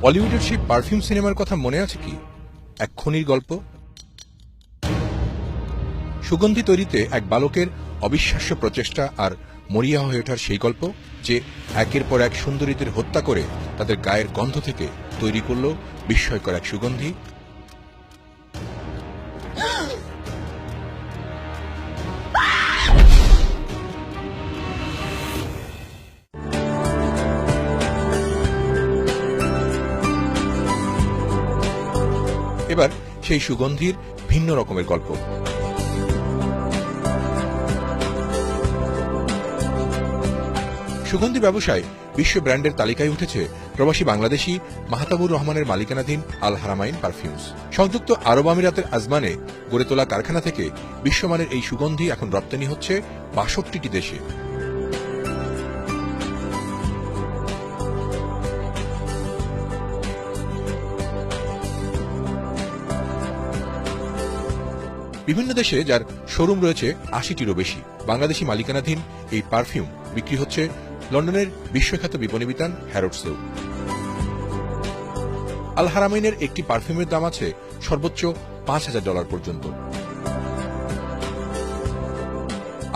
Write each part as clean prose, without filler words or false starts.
বলিউডের সেই পারফিউম সিনেমার কথা মনে আছে কি? এক খনির গল্প। সুগন্ধি তৈরিতে এক বালকের অবিশ্বাস্য প্রচেষ্টা আর মরিয়া হয়ে ওঠার সেই গল্প, যে একের পর এক সুন্দরীদের হত্যা করে তাদের গায়ের গন্ধ থেকে তৈরি করল বিস্ময়কর এক সুগন্ধি। এবার সেই সুগন্ধির ভিন্ন রকমের গল্প। সুগন্ধি ব্যবসায় বিশ্ব ব্র্যান্ডের তালিকায় উঠেছে প্রবাসী বাংলাদেশি মাহতাবুর রহমানের মালিকানাধীন আল হারামাইন পারফিউমস। সংযুক্ত আরব আমিরাতের আজমানে গড়ে তোলা কারখানা থেকে বিশ্বমানের এই সুগন্ধি এখন রপ্তানি হচ্ছে ৬২টি দেশে। বিভিন্ন দেশে যার শোরুম রয়েছে ৮০টিরও বেশি। বাংলাদেশি মালিকানাধীন এই পারফিউম বিক্রি হচ্ছে লন্ডনের বিশ্বখ্যাত বিপণীবিতান হ্যারোডসেও। আল হারামাইনের একটি পারফিউমের দাম আছে সর্বোচ্চ $৫,০০০ পর্যন্ত।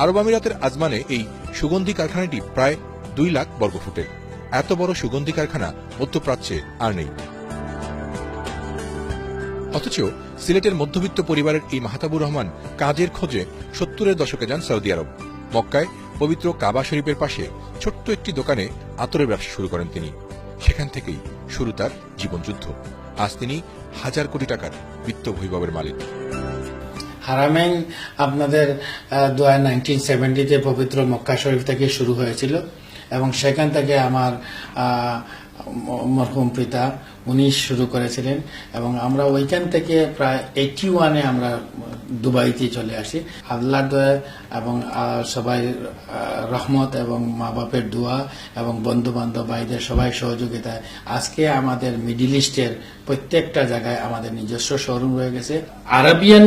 আরব আমিরাতের আজমানে এই সুগন্ধি কারখানাটি প্রায় ২ লাখ বর্গফুটের। এত বড় সুগন্ধি কারখানা মধ্যপ্রাচ্যে আর নেই। অথচ সিলেটের মধ্যবিত্ত পরিবারের এই মাহতাবুর রহমান কাজের খোঁজে ৭০-এর দশকে যান সৌদি আরব। মক্কায় পবিত্র কাবা শরীফের পাশে ছোট্ট একটি দোকানে আতরের ব্যবসা শুরু করেন তিনি। সেখান থেকেই শুরু তার জীবনযুদ্ধ। আজ তিনি হাজার কোটি টাকার বিত্ত বৈভবের মালিক। হারামাইন আপনাদের 1970-তে পবিত্র মক্কা শরীফ থেকে শুরু হয়েছিল এবং সেখান থেকে আমার মরহুম পিতা উনি শুরু করেছিলেন এবং আমরা ওইখান থেকে প্রায় 81-এ আমরা দুবাইতে চলে আসি। আল্লাহর দয়া এবং সবাই রহমত এবং মা বাপের দোয়া এবং বন্ধু বান্ধব ভাইদের সবাই সহযোগিতায় আজকে আমাদের মিডিল ইস্টের প্রত্যেকটা জায়গায় আমাদের নিজস্ব শোরুম রয়ে গেছে। আরবিয়ান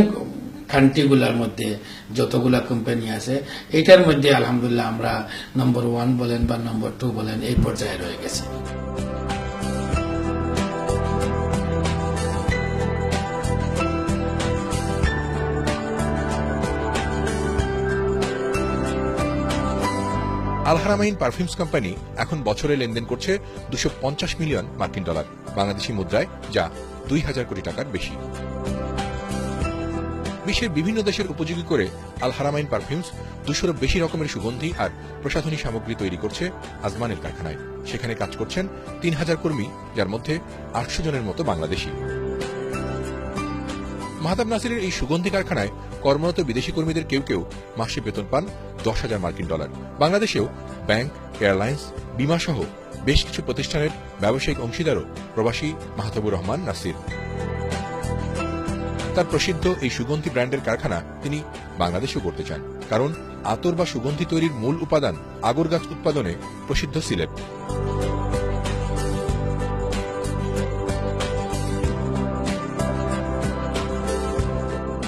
কান্ট্রিগুলোর মধ্যে যতগুলা কোম্পানি আছে এটার মধ্যে আলহামদুলিল্লাহ আমরা নম্বর 1 বলেন বা নম্বর 2 বলেন এই পর্যায়ে রয়ে গেছে। আল হারামাইন পারফিউমস কোম্পানি এখন বছরে লেনদেন করছে $২৫০ মিলিয়ন বাংলাদেশি মুদ্রায়, যা ২,০০০ কোটি টাকার বেশি। বিশ্বের বিভিন্ন দেশের উপযোগী করে আল হারামাইন পারফিউমস ২০০-এরও বেশি রকমের সুগন্ধি আর প্রসাধনী সামগ্রী তৈরি করছে আজমানের কারখানায়। সেখানে কাজ করছেন ৩,০০০ কর্মী, যার মধ্যে ৮০০ জনের মতো বাংলাদেশি। মাহতাব নাসিরের এই সুগন্ধি কারখানায় কর্মরত বিদেশি কর্মীদের কেউ কেউ মাসে বেতন পান $১০,০০০। বাংলাদেশেও ব্যাংক, এয়ারলাইন্স, বিমা সহ বেশ কিছু প্রতিষ্ঠানের ব্যবসায়িক অংশীদারও প্রবাসী মাহতাবুর রহমান নাসির। তার প্রসিদ্ধ এই সুগন্ধি ব্র্যান্ডের কারখানা তিনি বাংলাদেশেও করতে চান, কারণ আতর বা সুগন্ধি তৈরির মূল উপাদান আগর গাছ উৎপাদনে প্রসিদ্ধ সিলেট।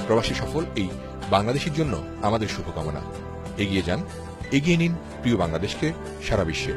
প্রবাসী সফল এই বাংলাদেশের জন্য আমাদের শুভকামনা। এগিয়ে যান, এগিয়ে নিন প্রিয় বাংলাদেশকে সারা বিশ্বে।